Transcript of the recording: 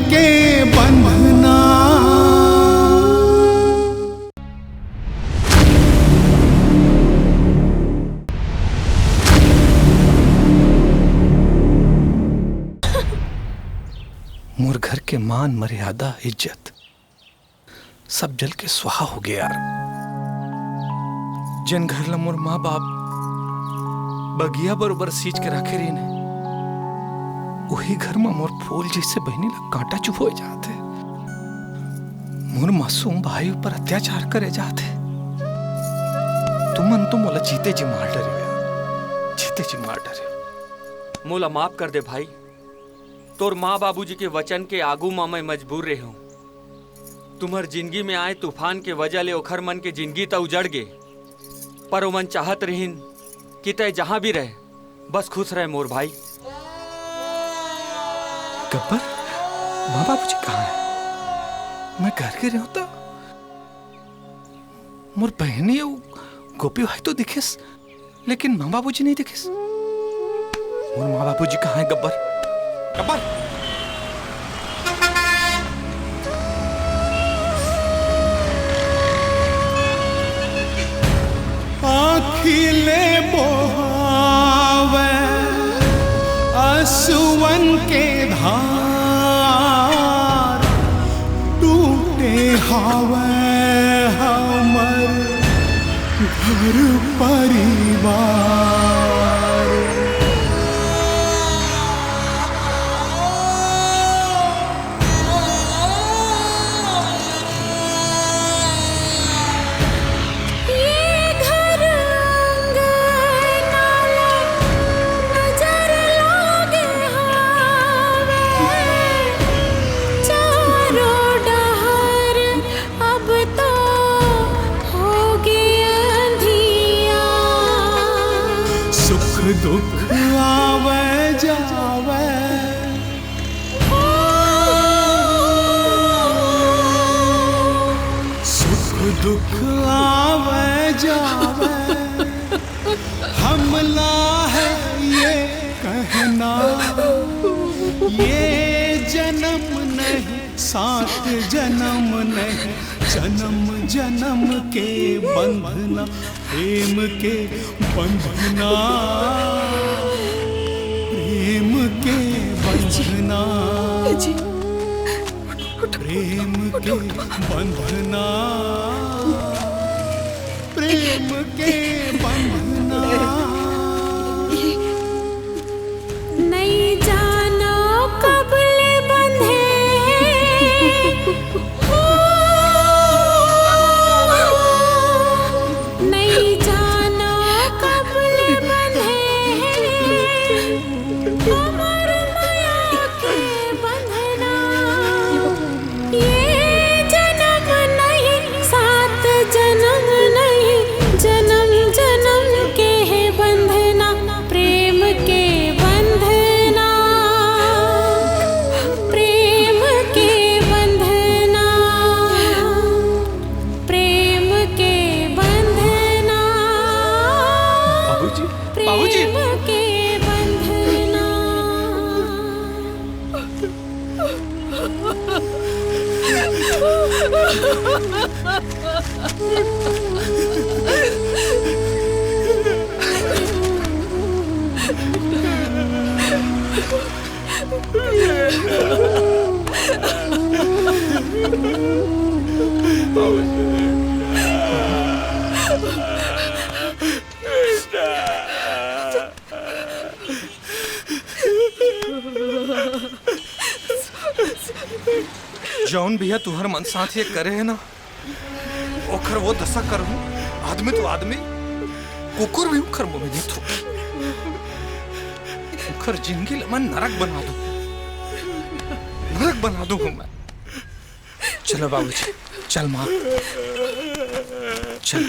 के बंधना। मोर घर के मान मर्यादा इज्जत सब जल के सुहा हो गया यार। जिन घर ला मोर माँ बाप बगिया बरोबर सींच के रखे रही ने, वही घर में मोर फूल जैसे बहनी ला कांटा चुप हो जाते। मोर मासूम भाई ऊपर अत्याचार करे जाते। तुमन तो मोला जीते जी मार डरे यार, जीते जी मार डरे। मोला माफ कर दे भाई, तोर माँ बाबूजी के वचन के आगू में मैं मजबूर रहे हूँ। तुम्हार जिंदगी में आए तूफान के वजह ले ओखर मन के जिंदगी तो उजड़ गे, पर ओ मन चाहत रहीन कि तय जहां भी रहे बस खुश रहे मोर भाई। गब्बर, माँ बाबूजी कहाँ है? मैं घर के रहता, मोर बहनी गोपी भाई तो दिखेस, लेकिन माँ बाबूजी नहीं दिखेस। मोर माँ बाबूजी कहाँ है गब्बर? गब्बर, आखिले बोहावे असुवन के धार, टूटे हावे हमर घर परिवार। दुख आवे जावे, सुख दुख आवे जावे, हमला है ये कहना, ये जन्म नहीं सात जन्म नहीं, जन्म जन्म के बंधना, प्रेम के बंधना, प्रेम के बंधना, प्रेम के बंधना, प्रेम के बंधना। नहीं जाना कब ले बंधे, नहीं जाना कब ले बंधे, अमर माया के बंधना। ये जन्म नहीं सात जन्म नहीं, जन्म जन्म के है बंधना, प्रेम के बंधना, प्रेम के बंधना, प्रेम के बंधना, बाबूजी, बाबूजी। प्रेम के बंधना। जौन भैया तुहर मन साथ ये करे है ना, ओखर वो दशा करूं। आदमी तो आदमी, कुकुर भी उखर मुंह में नहीं थूके। उखर जिंदगी ला मैं नरक बना दूं, नरक बना दूं मैं। चलो बाबूजी, चल माँ, चल।